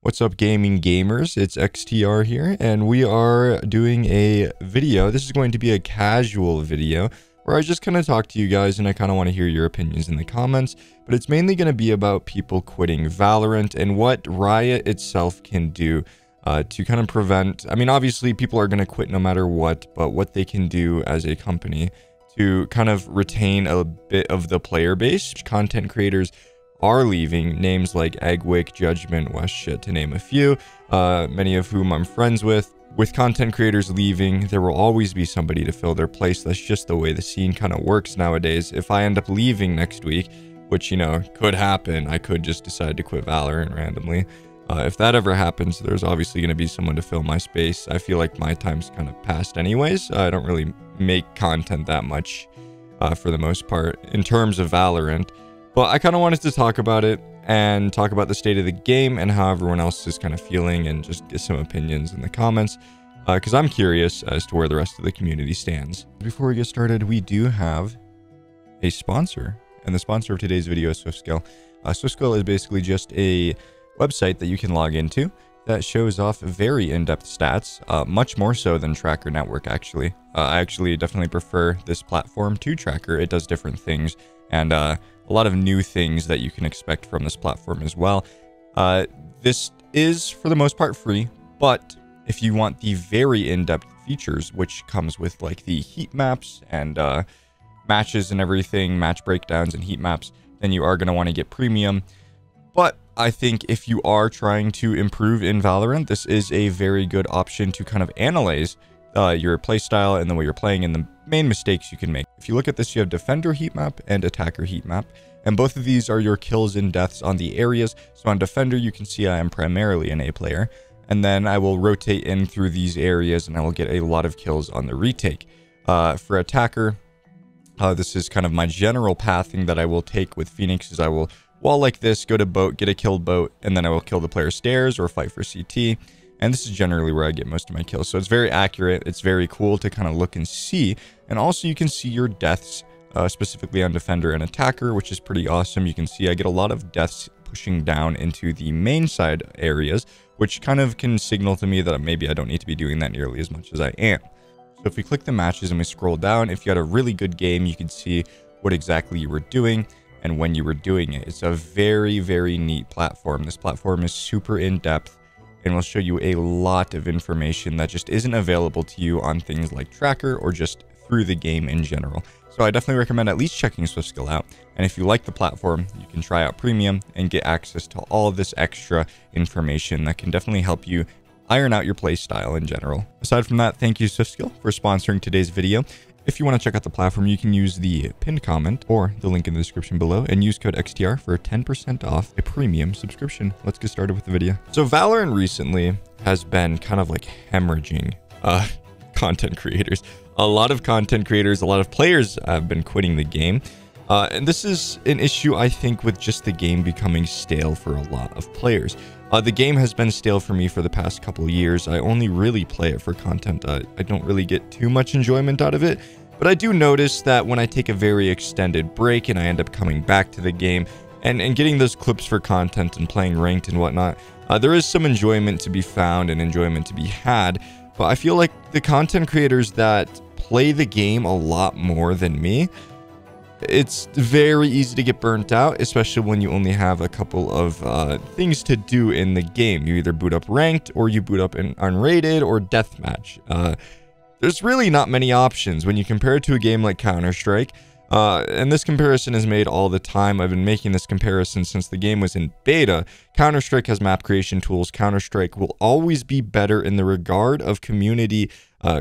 What's up, gaming gamers? It's XTR here, and we are doing a video. This is going to be a casual video where I just kind of talk to you guys, and I kind of want to hear your opinions in the comments. But it's mainly going to be about people quitting Valorant and what Riot itself can do to kind of prevent. I mean, obviously, people are going to quit no matter what, but what they can do as a company to kind of retain a bit of the player base. Content creators are leaving, names like Eggwick, Judgment, Westshit, to name a few, many of whom I'm friends with. With content creators leaving, there will always be somebody to fill their place. That's just the way the scene kind of works nowadays. If I end up leaving next week, which, you know, could happen, I could just decide to quit Valorant randomly. If that ever happens, there's obviously going to be someone to fill my space. I feel like my time's kind of passed anyways. I don't really make content that much for the most part in terms of Valorant. But I kind of wanted to talk about it and talk about the state of the game and how everyone else is kind of feeling, and just get some opinions in the comments because I'm curious as to where the rest of the community stands. Before we get started, we do have a sponsor, and the sponsor of today's video is SoSkill. SoSkill is basically just a website that you can log into that shows off very in-depth stats, much more so than Tracker Network, actually. I actually definitely prefer this platform to Tracker. It does different things, and a lot of new things that you can expect from this platform as well. This is, for the most part, free, but if you want the very in-depth features, which comes with like the heat maps and matches and everything, match breakdowns and heat maps, then you are going to want to get premium. But I think if you are trying to improve in Valorant, this is a very good option to kind of analyze your playstyle and the way you're playing and the main mistakes you can make. If you look at this, you have Defender heat map and Attacker heat map, and both of these are your kills and deaths on the areas. So on Defender, you can see I am primarily an A player, and then I will rotate in through these areas and I will get a lot of kills on the retake. For Attacker, this is kind of my general pathing that I will take with Phoenix, is I will wall like this, go to boat, get a killed boat, and then I will kill the player stairs or fight for CT. And this is generally where I get most of my kills. So it's very accurate. It's very cool to kind of look and see. And also you can see your deaths, specifically on Defender and Attacker, which is pretty awesome. You can see I get a lot of deaths pushing down into the main side areas, which kind of can signal to me that maybe I don't need to be doing that nearly as much as I am. So if we click the matches and we scroll down, if you had a really good game, you can see what exactly you were doing and when you were doing it. It's a very, very neat platform. This platform is super in-depth and will show you a lot of information that just isn't available to you on things like Tracker or just through the game in general. So I definitely recommend at least checking SoSkill out. And if you like the platform, you can try out Premium and get access to all of this extra information that can definitely help you iron out your play style in general. Aside from that, thank you SoSkill for sponsoring today's video. If you want to check out the platform, you can use the pinned comment or the link in the description below and use code XTR for 10% off a premium subscription. Let's get started with the video. So Valorant recently has been kind of like hemorrhaging content creators. A lot of content creators, a lot of players have been quitting the game. And this is an issue, I think, with just the game becoming stale for a lot of players. The game has been stale for me for the past couple of years. I only really play it for content. I don't really get too much enjoyment out of it. But I do notice that when I take a very extended break and I end up coming back to the game and getting those clips for content and playing ranked and whatnot, there is some enjoyment to be found and enjoyment to be had. But I feel like the content creators that play the game a lot more than me, it's very easy to get burnt out, especially when you only have a couple of things to do in the game. You either boot up ranked or you boot up in unrated or deathmatch. There's really not many options when you compare it to a game like Counter-Strike. And this comparison is made all the time. I've been making this comparison since the game was in beta. Counter-Strike has map creation tools. Counter-Strike will always be better in the regard of community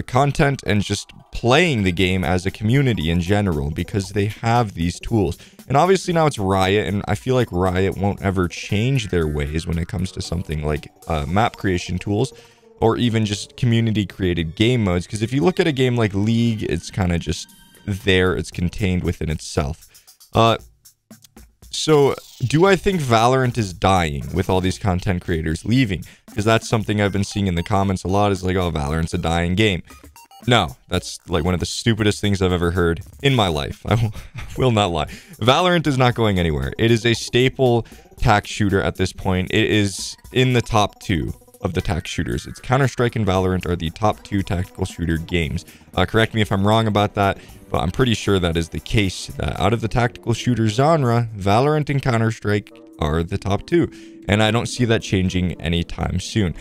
content and just playing the game as a community in general, because they have these tools. And obviously now it's Riot, and I feel like Riot won't ever change their ways when it comes to something like map creation tools or even just community created game modes. Because if you look at a game like League, it's kind of just there, it's contained within itself. So do I think Valorant is dying with all these content creators leaving? Because that's something I've been seeing in the comments a lot, is like, oh, Valorant's a dying game. No, that's like one of the stupidest things I've ever heard in my life. I will not lie. Valorant is not going anywhere. It is a staple tac shooter at this point. It is in the top 2 of the tac shooters. It's Counter-Strike and Valorant are the top 2 tactical shooter games. Correct me if I'm wrong about that, but I'm pretty sure that is the case. That out of the tactical shooter genre, Valorant and Counter-Strike are the top 2, and I don't see that changing anytime soon.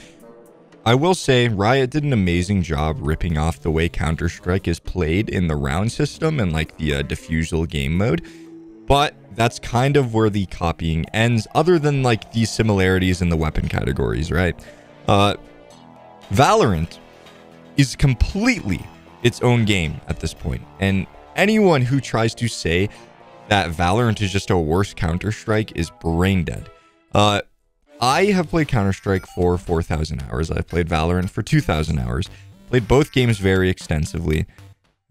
I will say Riot did an amazing job ripping off the way Counter-Strike is played in the round system and like the diffusal game mode, but that's kind of where the copying ends, other than like the similarities in the weapon categories, right? Valorant is completely its own game at this point, and anyone who tries to say that Valorant is just a worse Counter-Strike is brain dead. I have played Counter-Strike for 4,000 hours. I've played Valorant for 2,000 hours. Played both games very extensively.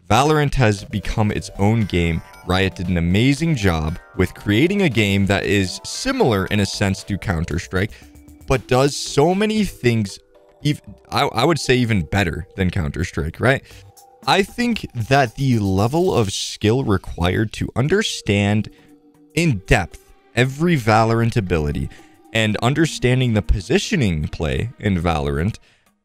Valorant has become its own game. Riot did an amazing job with creating a game that is similar in a sense to Counter-Strike, but does so many things, I would say even better than Counter-Strike, right? I think that the level of skill required to understand in depth every Valorant ability and understanding the positioning play in Valorant,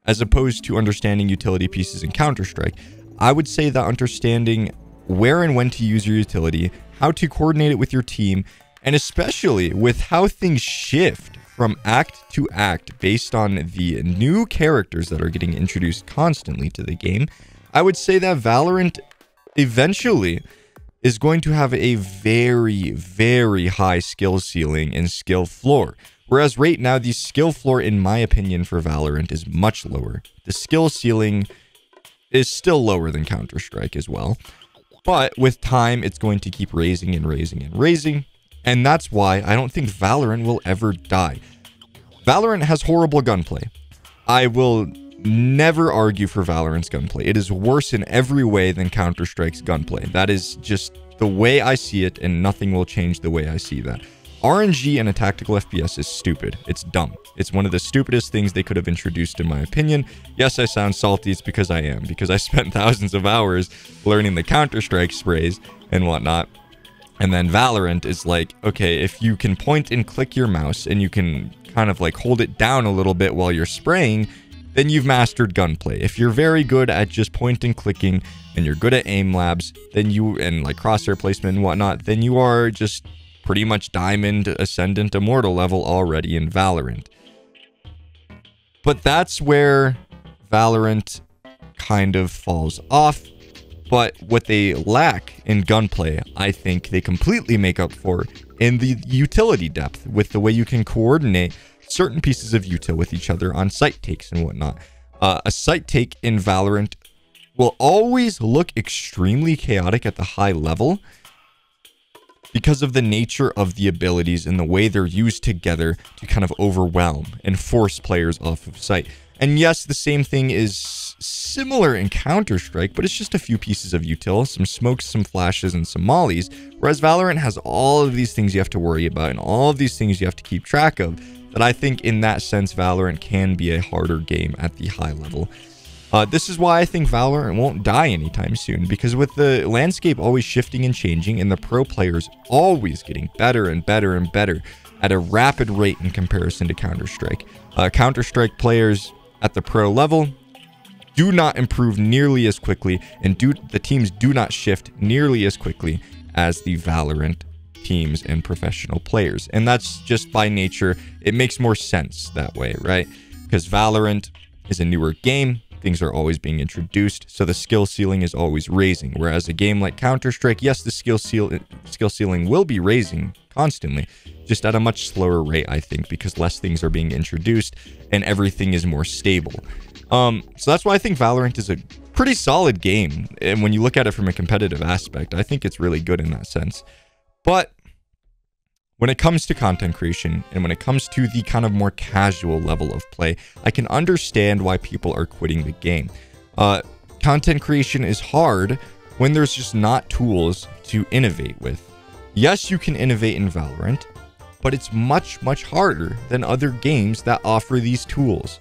as opposed to understanding utility pieces in Counter-Strike, I would say that understanding where and when to use your utility, how to coordinate it with your team, and especially with how things shift from act to act based on the new characters that are getting introduced constantly to the game, I would say that Valorant eventually is going to have a very, very high skill ceiling and skill floor. Whereas right now, the skill floor, in my opinion, for Valorant is much lower. The skill ceiling is still lower than Counter-Strike as well. But with time, it's going to keep raising and raising and raising. And that's why I don't think Valorant will ever die. Valorant has horrible gunplay. I will never argue for Valorant's gunplay. It is worse in every way than Counter-Strike's gunplay. That is just the way I see it, and nothing will change the way I see that. RNG in a tactical FPS is stupid. It's dumb. It's one of the stupidest things they could have introduced, in my opinion. Yes, I sound salty. It's because I am. Because I spent thousands of hours learning the Counter-Strike sprays and whatnot. And then Valorant is like, okay, if you can point and click your mouse and you can kind of like hold it down a little bit while you're spraying, then you've mastered gunplay. If you're very good at just point and clicking and you're good at aim labs, then and like crosshair placement and whatnot, then you are just pretty much diamond, ascendant, immortal level already in Valorant. But that's where Valorant kind of falls off. But what they lack in gunplay, I think they completely make up for in the utility depth, with the way you can coordinate certain pieces of util with each other on site takes and whatnot. A site take in Valorant will always look extremely chaotic at the high level because of the nature of the abilities and the way they're used together to kind of overwhelm and force players off of site. And yes, the same thing is similar in Counter-Strike, but it's just a few pieces of util, some smokes, some flashes, and some mollies, whereas Valorant has all of these things you have to worry about and all of these things you have to keep track of, that I think in that sense Valorant can be a harder game at the high level. This is why I think Valorant won't die anytime soon, because with the landscape always shifting and changing and the pro players always getting better and better and better at a rapid rate in comparison to Counter-Strike. Counter-Strike players at the pro level do not improve nearly as quickly, and the teams do not shift nearly as quickly as the Valorant teams and professional players. And that's just by nature. It makes more sense that way, right? Because Valorant is a newer game. Things are always being introduced, so the skill ceiling is always raising. Whereas a game like Counter-Strike, yes, the skill ceiling will be raising constantly, just at a much slower rate, I think, because less things are being introduced and everything is more stable. So that's why I think Valorant is a pretty solid game. And when you look at it from a competitive aspect, I think it's really good in that sense. But when it comes to content creation and when it comes to the kind of more casual level of play, I can understand why people are quitting the game. Content creation is hard when there's just not tools to innovate with. Yes, you can innovate in Valorant, but it's much, much harder than other games that offer these tools.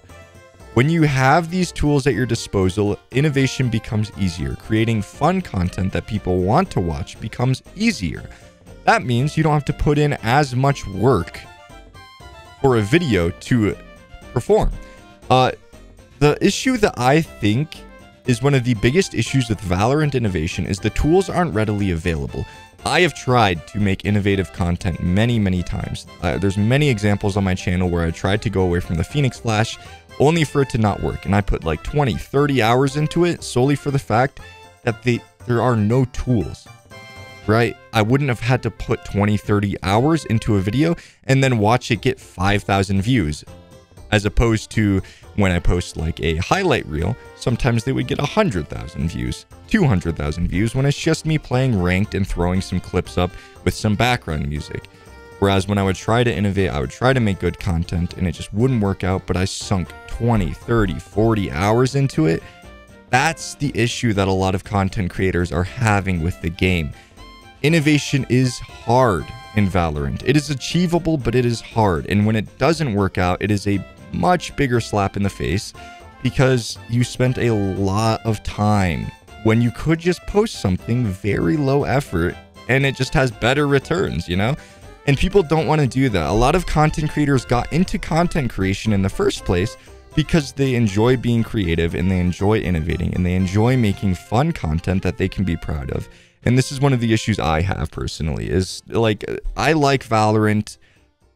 When you have these tools at your disposal, innovation becomes easier. Creating fun content that people want to watch becomes easier. That means you don't have to put in as much work for a video to perform. The issue that I think is one of the biggest issues with Valorant innovation is the tools aren't readily available. I have tried to make innovative content many times. There's many examples on my channel where I tried to go away from the Phoenix Flash only for it to not work. And I put like 20, 30 hours into it solely for the fact that there are no tools, right? I wouldn't have had to put 20, 30 hours into a video and then watch it get 5,000 views. As opposed to when I post like a highlight reel, sometimes they would get 100,000 views, 200,000 views when it's just me playing ranked and throwing some clips up with some background music. Whereas when I would try to innovate, I would try to make good content and it just wouldn't work out, but I sunk 20, 30, 40 hours into it. That's the issue that a lot of content creators are having with the game. Innovation is hard in Valorant. It is achievable, but it is hard. And when it doesn't work out, it is a much bigger slap in the face because you spent a lot of time when you could just post something very low effort and it just has better returns, you know? And people don't want to do that. A lot of content creators got into content creation in the first place because they enjoy being creative and they enjoy innovating and they enjoy making fun content that they can be proud of. And this is one of the issues I have personally is like, I like Valorant,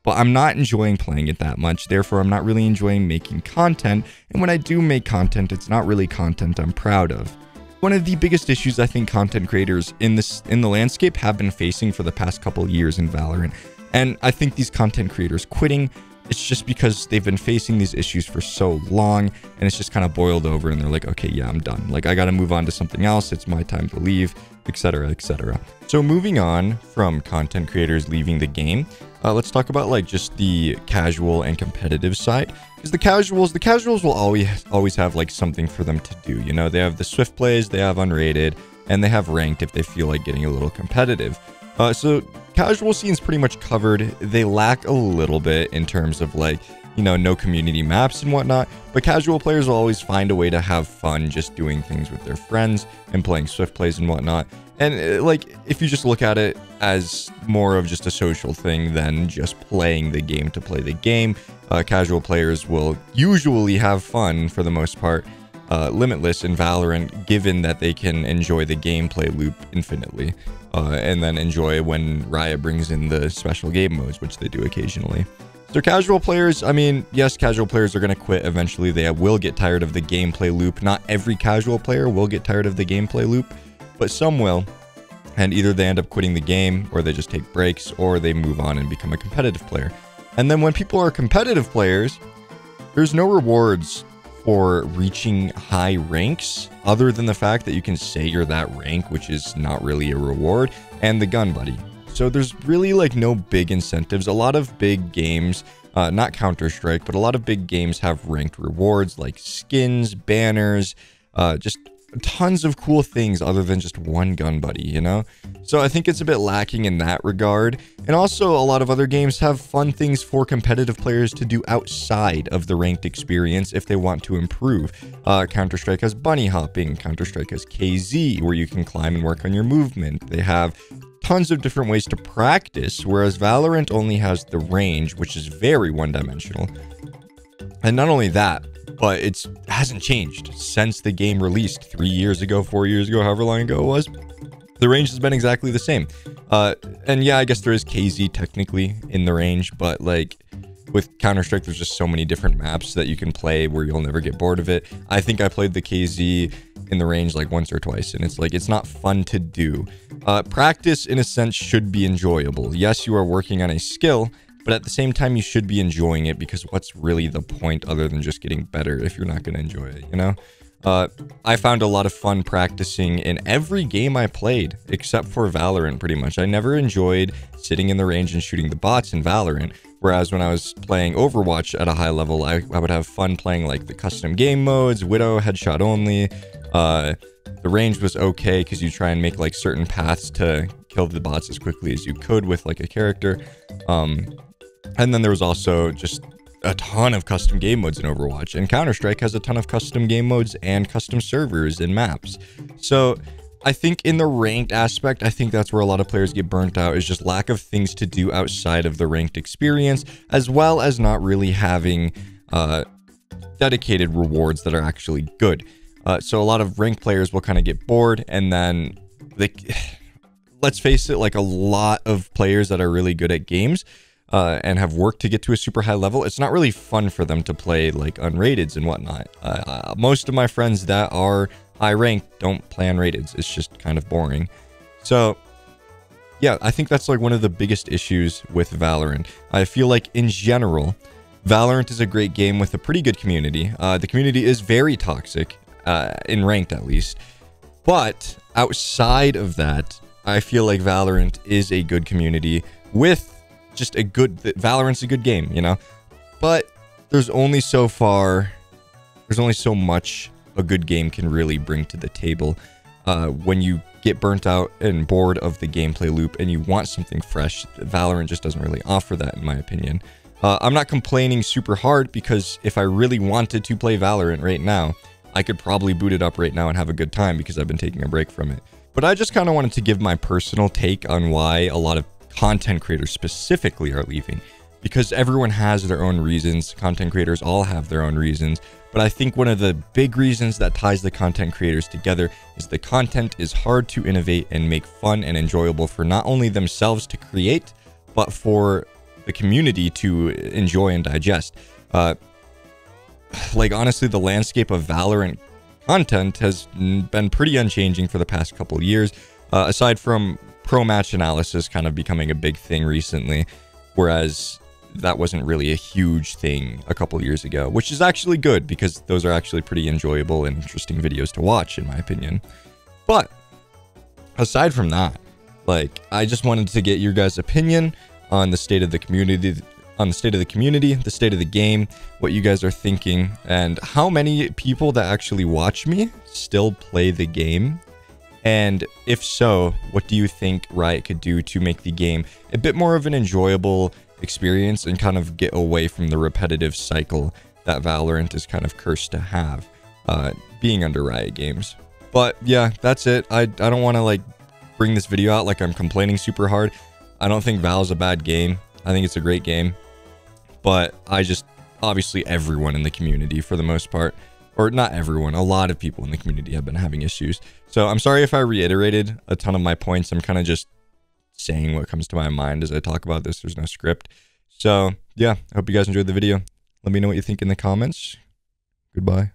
but I'm not enjoying playing it that much. Therefore, I'm not really enjoying making content. And when I do make content, it's not really content I'm proud of. One of the biggest issues I think content creators in the landscape have been facing for the past couple years in Valorant. And I think these content creators quitting, it's just because they've been facing these issues for so long and it's just kind of boiled over and they're like, okay, yeah, I'm done. Like, I got to move on to something else. It's my time to leave, etc., etc. So moving on from content creators leaving the game, let's talk about like just the casual and competitive side. Because the casuals will always have like something for them to do. You know, they have the swift plays, they have unrated, and they have ranked if they feel like getting a little competitive. So casual scene's pretty much covered. They lack a little bit in terms of like, you know, no community maps and whatnot, but casual players will always find a way to have fun just doing things with their friends and playing swift plays and whatnot. And like, if you just look at it as more of just a social thing than just playing the game to play the game, casual players will usually have fun for the most part, limitless in Valorant, given that they can enjoy the gameplay loop infinitely, and then enjoy when Riot brings in the special game modes, which they do occasionally. So casual players, I mean, yes, casual players are going to quit eventually. They will get tired of the gameplay loop. Not every casual player will get tired of the gameplay loop, but some will. And either they end up quitting the game, or they just take breaks, or they move on and become a competitive player. And then when people are competitive players, there's no rewards for reaching high ranks other than the fact that you can say you're that rank, which is not really a reward, and the gun buddy. So there's really like no big incentives. A lot of big games, not Counter-Strike, but a lot of big games have ranked rewards like skins, banners, just tons of cool things other than just one gun buddy, you know? So I think it's a bit lacking in that regard. And also a lot of other games have fun things for competitive players to do outside of the ranked experience if they want to improve. Counter-Strike has bunny hopping, Counter-Strike has KZ, where you can climb and work on your movement. They have tons of different ways to practice, whereas Valorant only has the range, which is very one-dimensional. And not only that, but it hasn't changed since the game released 3 years ago, 4 years ago, however long ago it was. The range has been exactly the same. And yeah, I guess there is KZ technically in the range, but like with Counter-Strike, there's just so many different maps that you can play where you'll never get bored of it. I think I played the KZ in the range like once or twice, and it's like, it's not fun to do. Practice, in a sense, should be enjoyable. Yes, you are working on a skill, but at the same time, you should be enjoying it, because what's really the point other than just getting better if you're not going to enjoy it, you know? I found a lot of fun practicing in every game I played, except for Valorant, pretty much. I never enjoyed sitting in the range and shooting the bots in Valorant, whereas when I was playing Overwatch at a high level, I would have fun playing like the custom game modes, Widow, headshot only. The range was okay because you try and make like certain paths to kill the bots as quickly as you could with like a character. And then there was also just a ton of custom game modes in Overwatch, and Counter-Strike has a ton of custom game modes and custom servers and maps. So I think in the ranked aspect, I think that's where a lot of players get burnt out, is just lack of things to do outside of the ranked experience, as well as not really having dedicated rewards that are actually good. So a lot of ranked players will kind of get bored, and then let's face it, like a lot of players that are really good at games and have worked to get to a super high level, it's not really fun for them to play like unrateds and whatnot. Most of my friends that are high ranked don't play unrateds. It's just kind of boring. So yeah, I think that's like one of the biggest issues with Valorant. I feel like in general, Valorant is a great game with a pretty good community. The community is very toxic, in ranked at least. But outside of that, I feel like Valorant is a good community with just a good... Valorant's a good game, you know? But there's only so much a good game can really bring to the table. When you get burnt out and bored of the gameplay loop and you want something fresh, Valorant just doesn't really offer that, in my opinion. I'm not complaining super hard, because if I really wanted to play Valorant right now, I could probably boot it up right now and have a good time, because I've been taking a break from it. But I just kind of wanted to give my personal take on why a lot of content creators specifically are leaving, because everyone has their own reasons. Content creators all have their own reasons. But I think one of the big reasons that ties the content creators together is the content is hard to innovate and make fun and enjoyable for not only themselves to create, but for the community to enjoy and digest. Like, honestly, the landscape of Valorant content has been pretty unchanging for the past couple of years, aside from pro match analysis kind of becoming a big thing recently, whereas that wasn't really a huge thing a couple years ago, which is actually good, because those are actually pretty enjoyable and interesting videos to watch, in my opinion. But aside from that, like, I just wanted to get your guys' opinion on the state of the community, the state of the game, what you guys are thinking, and how many people that actually watch me still play the game. And if so, what do you think Riot could do to make the game a bit more of an enjoyable experience and kind of get away from the repetitive cycle that Valorant is kind of cursed to have, being under Riot Games. But yeah, that's it. I don't want to like bring this video out like I'm complaining super hard. I don't think Val's a bad game. I think it's a great game. But I just, obviously everyone in the community for the most part, or not everyone, a lot of people in the community have been having issues. So I'm sorry if I reiterated a ton of my points. I'm kind of just saying what comes to my mind as I talk about this. There's no script. So yeah, I hope you guys enjoyed the video. Let me know what you think in the comments. Goodbye.